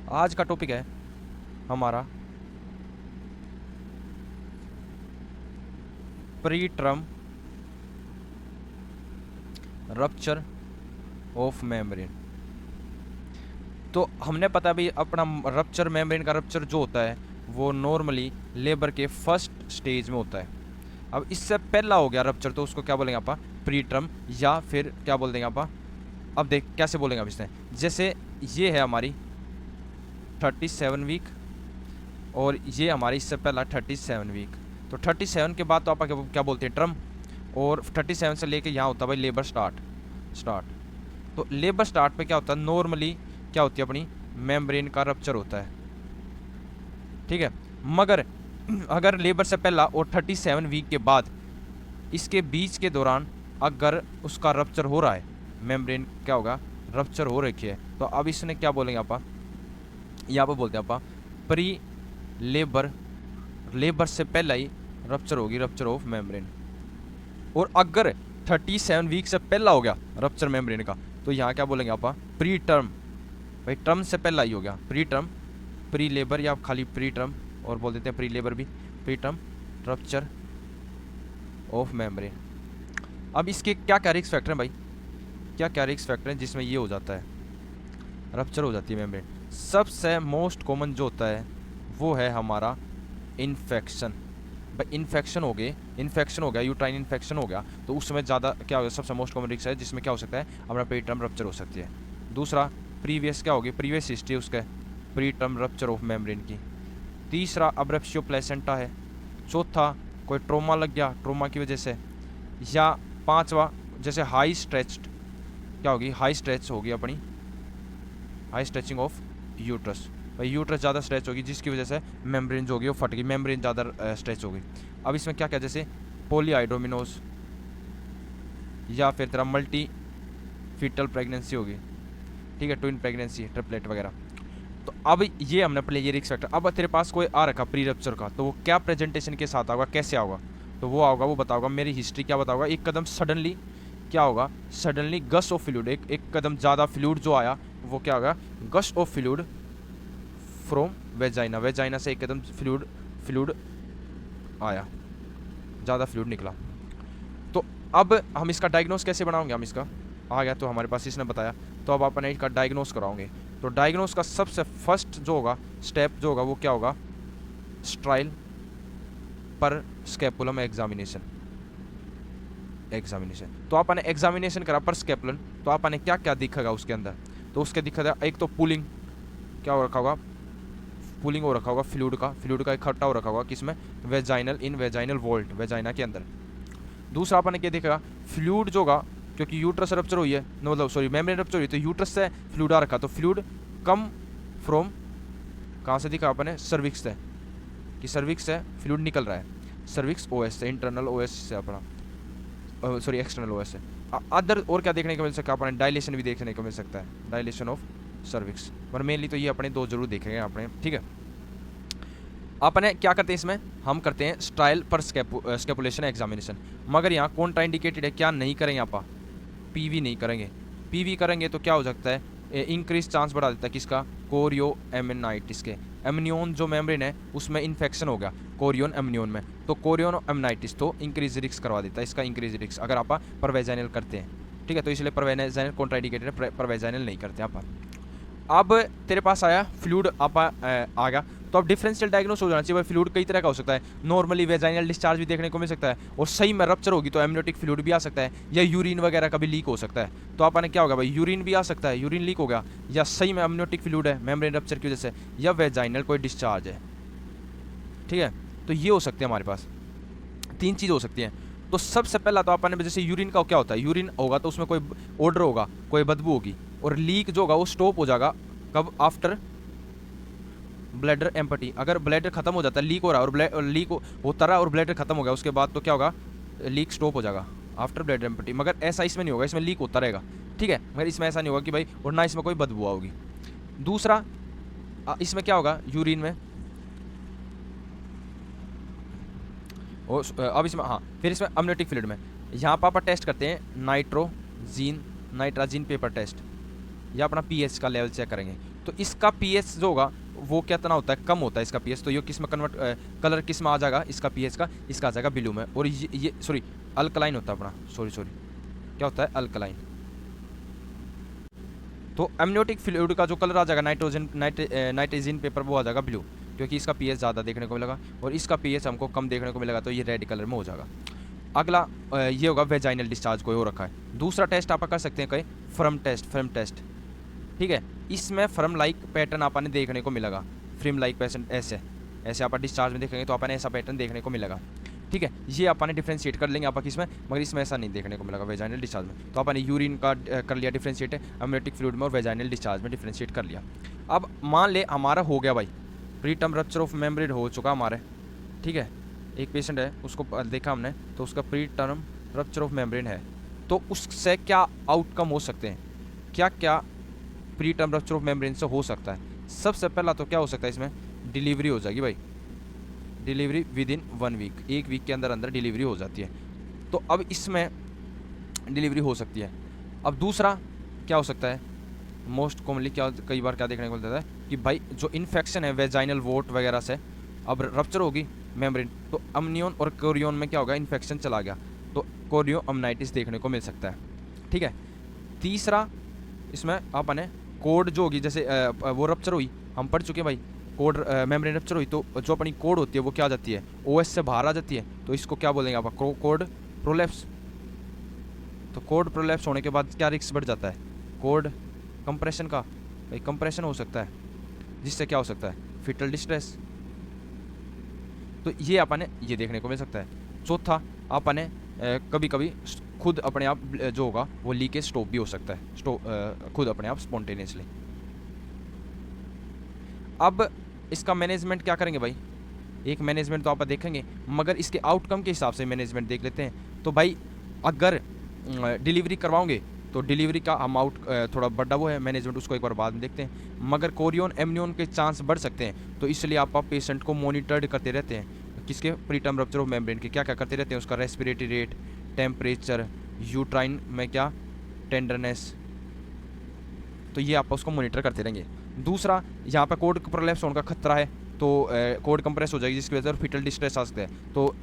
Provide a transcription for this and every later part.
आज का टॉपिक है हमारा pre term rupture of membrane. तो हमने पता भी अपना रप्चर मेम्ब्रेन का रप्चर जो होता है वो नॉर्मली लेबर के फर्स्ट स्टेज में होता है। अब इससे पहला हो गया रप्चर तो उसको क्या बोलेंगे आप, प्री टर्म, या फिर क्या बोल देंगे आप। अब देख कैसे बोलेंगे आप इसमें, जैसे ये है हमारी 37 वीक और ये हमारी इससे पहला 37 वीक। तो 37 के बाद तो आप क्या बोलते हैं, टर्म। और 37 से लेके यहाँ होता है भाई लेबर स्टार्ट। तो लेबर स्टार्ट पे क्या होता है, नॉर्मली क्या होती है अपनी मेम्ब्रेन का रप्चर होता है, ठीक है। मगर अगर लेबर से पहला और 37 वीक के बाद इसके बीच के दौरान अगर उसका रप्चर हो रहा है, मेम्ब्रेन क्या होगा, रप्चर हो रखी है, तो अब इसने क्या बोलेंगे आप, यहाँ पर बोलते हैं आप प्री लेबर से पहला ही रप्चर होगी, रप्चर ऑफ मेम्ब्रेन। और अगर 37 वीक से पहला हो गया रप्चर मेम्ब्रेन का तो यहाँ क्या बोलेंगे आप, प्री टर्म। भाई टर्म से पहला ही हो गया प्री टर्म, प्री लेबर या खाली प्री टर्म और बोल देते हैं प्री लेबर भी, pre term rupture of membrane. अब इसके क्या क्या रिस्क फैक्टर हैं भाई, क्या क्या रिस्क फैक्टर हैं जिसमें ये हो जाता है, रप्चर हो जाती है मेम्ब्रेन। सबसे मोस्ट कॉमन जो होता है वो है हमारा इन्फेक्शन। भाई इन्फेक्शन हो गया यूट्राइन इन्फेक्शन हो गया तो उस समय ज़्यादा क्या होगा, सबसे मोस्ट कॉमन रिस्क है जिसमें क्या हो सकता है हमारा प्री टर्म रप्चर हो सकती है। दूसरा प्रीवियस क्या होगी, प्रीवियस हिस्ट्री उसका pre term rupture of membrane की। तीसरा अब्रप्शियो प्लेसेंटा है। चौथा कोई ट्रोमा लग गया, ट्रोमा की वजह से। या पांचवा जैसे हाई स्ट्रेच्ड क्या होगी, हाई स्ट्रेच होगी अपनी, हाई स्ट्रेचिंग ऑफ यूट्रस। भाई यूट्रस ज़्यादा स्ट्रेच होगी जिसकी वजह से मेम्ब्रेन जो होगी वो फट गई, मेम्ब्रेन ज़्यादा स्ट्रेच होगी। अब इसमें क्या क्या, जैसे पॉलीआइडोमिनोज या फिर तेरा मल्टी फीटल प्रेगनेंसी होगी, ठीक है, ट्विन प्रेगनेंसी, ट्रिपलेट वगैरह। तो अब ये हमने पहले ये रिस्क फैक्टर। अब तेरे पास कोई आ रखा प्री रप्चर का तो वो क्या प्रेजेंटेशन के साथ आएगा, कैसे आएगा, तो वो आएगा, वो बताओगा मेरी हिस्ट्री क्या बताओगा। एक कदम सडनली क्या होगा, सडनली गश ऑफ फ्लूइड, एक कदम ज़्यादा फ्लूइड जो आया वो क्या होगा, gush of fluid from vagina, vagina से एक कदम फ्लूइड आया, ज़्यादा फ्लूइड निकला। तो अब हम इसका डायग्नोस कैसे बनाओगे, हम इसका आ गया तो हमारे पास इसने बताया, तो अब अपने इसका डायग्नोस कराओगे। तो डायग्नोस का सबसे फर्स्ट जो होगा स्टेप जो होगा वो क्या होगा, स्ट्राइल पर स्केपुलम एग्जामिनेशन। तो आपने एग्जामिनेशन करा पर स्केपुलम, तो आपने क्या क्या दिखेगा उसके अंदर, तो उसके दिखेगा एक तो पुलिंग क्या हो रखा होगा, पुलिंग हो रखा होगा फ्लूइड का इकट्ठा हो रखा होगा किसमें, वेजाइनल, इन वेजाइनल वोल्ट, वेजाइना के अंदर। दूसरा आपने क्या देखेगा, फ्लूइड जो होगा, क्योंकि यूट्रस रप्चर हुई है, मतलब सॉरी मेम्ब्रेन रप्चर हुई तो यूट्रस से फ्लूइड आ रखा, तो फ्लूइड कम फ्रॉम कहाँ से दिखा आपने, सर्विक्स से, कि सर्विक्स से फ्लूइड निकल रहा है, सर्विक्स ओएस से, इंटरनल ओएस से अपना, सॉरी एक्सटर्नल ओएस से। अदर और क्या देखने को मिल सकता है, अपने डायलेशन भी देखने को मिल सकता है, डायलेशन ऑफ सर्विक्स, पर मेनली तो ये अपने दो जरूर देखेंगे अपने, ठीक है। अपने क्या करते हैं इसमें, हम करते हैं स्ट्राइल पर स्केपुलेशन एग्जामिनेशन। मगर यहाँ कौन इंडिकेटेड है, क्या नहीं करेंगे आप, पीवी नहीं करेंगे। पीवी करेंगे तो क्या हो सकता है, इंक्रीज चांस बढ़ा देता है किसका, कोरियो एमनाइटिस के। एमनियोन जो मेम्ब्रेन है उसमें इन्फेक्शन हो गया कोरियोन एमनियोन में, तो कोरियोन एमनाइटिस तो इंक्रीज रिस्क करवा देता है, इसका इंक्रीज रिस्क अगर आप परवेजाइनल करते हैं, ठीक है। तो इसलिए परवेजाइनल कॉन्ट्राइंडिकेटेड है, परवेजाइनल नहीं करते आप। अब तेरे पास आया फ्लूइड आप आ गया, तो अब डिफरेंशियल डायग्नोस हो जाना चाहिए। भाई फ्लूइड कई तरह का हो सकता है, नॉर्मली वेजाइनल डिस्चार्ज भी देखने को मिल सकता है, और सही में रप्चर होगी तो एमनियोटिक फ्लूइड भी आ सकता है, या यूरिन वगैरह का भी लीक हो सकता है। तो आपने क्या होगा भाई, यूरिन भी आ सकता है, यूरिन लीक हो गया, या सही में एमनियोटिक फ्लूइड है मेम्ब्रेन रप्चर की वजह से, या वेजाइनल कोई डिस्चार्ज है, ठीक है। तो ये हो सकते हैं हमारे पास, तीन चीज़ हो सकती हैं। तो सबसे पहला तो आपने जैसे यूरिन का क्या होता है, यूरिन होगा तो उसमें कोई ऑर्डर होगा, कोई बदबू होगी, और लीक जो होगा वो स्टॉप हो जाएगा कब, आफ्टर ब्लैडर एम्पटी। अगर ब्लैडर खत्म हो जाता है, लीक हो रहा है और लीक होता रहा और ब्लैडर खत्म हो गया उसके बाद तो क्या होगा, लीक स्टॉप हो जाएगा आफ्टर ब्लैडर एम्पटी। मगर ऐसा इसमें नहीं होगा, इसमें लीक होता रहेगा, ठीक है। मगर इसमें ऐसा नहीं होगा कि भाई, और ना इसमें कोई बदबू होगी। दूसरा इसमें क्या होगा, यूरिन में अब इसमें हाँ, फिर इसमें अम्नियोटिक फ्लूइड में यहाँ पर टेस्ट करते हैं नाइट्राजीन पेपर टेस्ट, या अपना पीएच का लेवल चेक करेंगे। तो इसका पीएच जो होगा वो कितना होता है, कम होता है इसका पीएच। तो ये किस में कन्वर्ट, कलर किस में आ जाएगा इसका पीएच का, इसका आ जाएगा ब्लू में। और ये सॉरी अल्कलाइन होता है अपना, सॉरी क्या होता है, अल्कलाइन। तो एमनियोटिक फ्लूइड का जो कलर आ जाएगा नाइट्रोजन पेपर वो आ जाएगा ब्लू, क्योंकि इसका पीएच ज़्यादा देखने को मिलेगा और इसका पीएच हमको कम देखने को मिलेगा, तो ये रेड कलर में हो जाएगा। अगला ये होगा वेजाइनल डिस्चार्ज कोई हो रखा है। दूसरा टेस्ट आप कर सकते हैं कोई फ्रम टेस्ट, ठीक है। इसमें फ्रम लाइक पैटर्न आपने देखने को मिलेगा, फ्रम लाइक पैटर्न ऐसे आप डिस्चार्ज में देखेंगे तो आपने ऐसा पैटर्न देखने को मिलेगा, ठीक है। ये आपने डिफ्रेंशिएट कर लेंगे आप किसमें, मगर इसमें ऐसा नहीं देखने को मिलेगा वेजाइनल डिस्चार्ज में। तो आपने यूरिन का कर लिया डिफ्रेंशिएट, एमनियोटिक फ्लूइड में और वेजाइनल डिस्चार्ज में डिफ्रेंशिएट कर लिया। अब मान ले हमारा हो गया भाई प्रीटर्म रप्चर ऑफ मेम्ब्रेन हो चुका हमारे, ठीक है। एक पेशेंट है उसको देखा हमने, तो उसका प्रीटर्म रप्चर ऑफ मेम्ब्रेन है, तो उससे क्या आउटकम हो सकते हैं, क्या क्या प्रीटर्म रप्चर ऑफ मेम्ब्रेन से हो सकता है। सबसे पहला तो क्या हो सकता है, इसमें डिलीवरी हो जाएगी भाई, delivery within 1 week, 1 week के अंदर अंदर डिलीवरी हो जाती है। तो अब इसमें डिलीवरी हो सकती है। अब दूसरा क्या हो सकता है, मोस्ट कॉमनली क्या कई बार क्या देखने को मिलता है कि भाई जो इन्फेक्शन है वेजाइनल वोट वगैरह से, अब रप्चर होगी मेम्ब्रेन, तो अमनियोन और कोरियोन में क्या होगा, इन्फेक्शन चला गया, तो कोरियो अमनाइटिस देखने को मिल सकता है, ठीक है। तीसरा इसमें आपने कोड जो होगी, जैसे वो रप्चर हुई, हम पढ़ चुके हैं भाई, कोड मेम्ब्रेन रप्चर हुई तो जो अपनी कोड होती है वो क्या आ जाती है, ओएस से बाहर आ जाती है, तो इसको क्या बोलेंगे आप, कोड प्रोलैप्स। तो कोड प्रोलैप्स होने के बाद क्या रिस्क बढ़ जाता है, कोड कंप्रेशन का, भाई कंप्रेशन हो सकता है, जिससे क्या हो सकता है, फिटल डिस्ट्रेस। तो ये आपने ये देखने को मिल सकता है। चौथा आपने कभी कभी खुद अपने आप जो होगा वो लीकेज स्टॉप भी हो सकता है, खुद अपने आप स्पॉन्टेनियसली। अब इसका मैनेजमेंट क्या करेंगे भाई, एक मैनेजमेंट तो आप देखेंगे, मगर इसके आउटकम के हिसाब से मैनेजमेंट देख लेते हैं। तो भाई अगर डिलीवरी करवाओगे तो डिलीवरी का अमाउंट थोड़ा बड़ा वो है मैनेजमेंट, उसको एक बार बाद में देखते हैं। मगर कोरियोन एमनियोन के चांस बढ़ सकते हैं, तो इसलिए आप पेशेंट को मॉनिटर्ड करते रहते हैं, किसके, प्रीटर्म रप्चर ऑफ मेम्ब्रेन के क्या क्या करते रहते हैं, उसका रेस्पिरेटरी रेट, टेम्परेचर, यूट्राइन में क्या टेंडरनेस, तो ये आप उसको मॉनिटर करते रहेंगे। दूसरा यहाँ पे कोड प्रोलैप्स होने का खतरा है, तो कोड कंप्रेस हो जाएगी, जिसकी वजह से फिटल डिस्ट्रेस आ सकता है, तो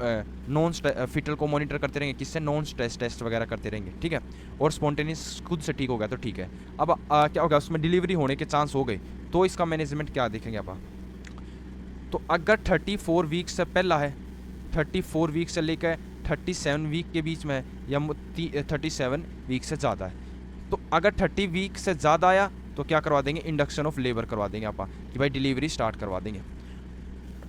नॉन फिटल को मॉनिटर करते रहेंगे, किससे, नॉन स्ट्रेस टेस्ट वगैरह करते रहेंगे, ठीक है। और स्पॉन्टेनियस खुद से ठीक हो गया तो ठीक है। अब क्या होगा, उसमें डिलीवरी होने के चांस हो गए, तो इसका मैनेजमेंट क्या देखेंगे आप। तो अगर 34 वीक से पहला है, 34 वीक से लेकर 37 वीक के बीच में है, या 37 वीक से ज़्यादा है, तो अगर 30 वीक से ज़्यादा आया तो क्या करवा देंगे, इंडक्शन ऑफ लेबर करवा देंगे आप, कि भाई डिलीवरी स्टार्ट करवा देंगे।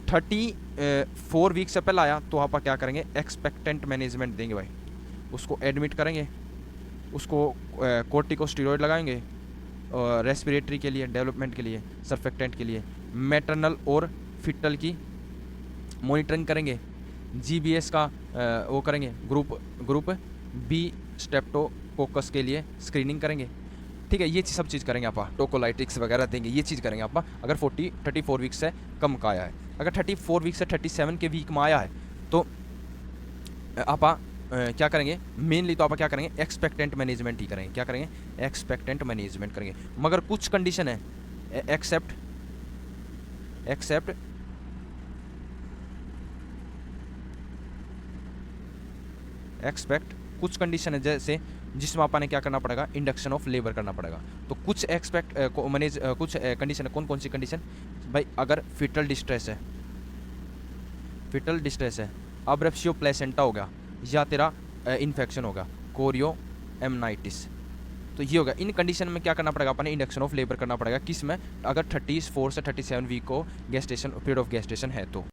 34 वीक से पहले आया तो आप क्या करेंगे, एक्सपेक्टेंट मैनेजमेंट देंगे भाई, उसको एडमिट करेंगे, उसको कोर्टिकोस्टेरॉइड लगाएंगे रेस्पिरेटरी के लिए, डेवलपमेंट के लिए, सर्फेक्टेंट के लिए, मैटरनल और फिटल की मॉनिटरिंग करेंगे, जीबीएस का वो करेंगे, ग्रुप बी स्टेप्टोकोकस के लिए स्क्रीनिंग करेंगे, ठीक है। ये सब चीज़ करेंगे आप, टोकोलाइटिक्स वगैरह देंगे, ये चीज़ करेंगे आप अगर 34 वीक से कम का आया है। अगर 34 वीक से 37 के वीक में आया है तो आप क्या करेंगे, मेनली तो आप क्या करेंगे, एक्सपेक्टेंट मैनेजमेंट ही करेंगे, क्या करेंगे, एक्सपेक्टेंट मैनेजमेंट करेंगे। मगर कुछ कंडीशन है, एक्सेप्ट कुछ कंडीशन है, जैसे जिसमें आपने क्या करना पड़ेगा, इंडक्शन ऑफ लेबर करना पड़ेगा। तो कुछ कुछ कंडीशन है, कौन कौन सी कंडीशन भाई, अगर फिटल डिस्ट्रेस है, अब्रेप्सियो प्लेसेंटा हो गया, या तेरा इन्फेक्शन होगा, कोरियो एमनाइटिस, तो ये होगा। इन कंडीशन में क्या करना पड़ेगा, अपने इंडक्शन ऑफ लेबर करना पड़ेगा, किस में, अगर 34 से 37 वीक को गेस्टेशन पीरियड ऑफ गेस्टेशन है तो।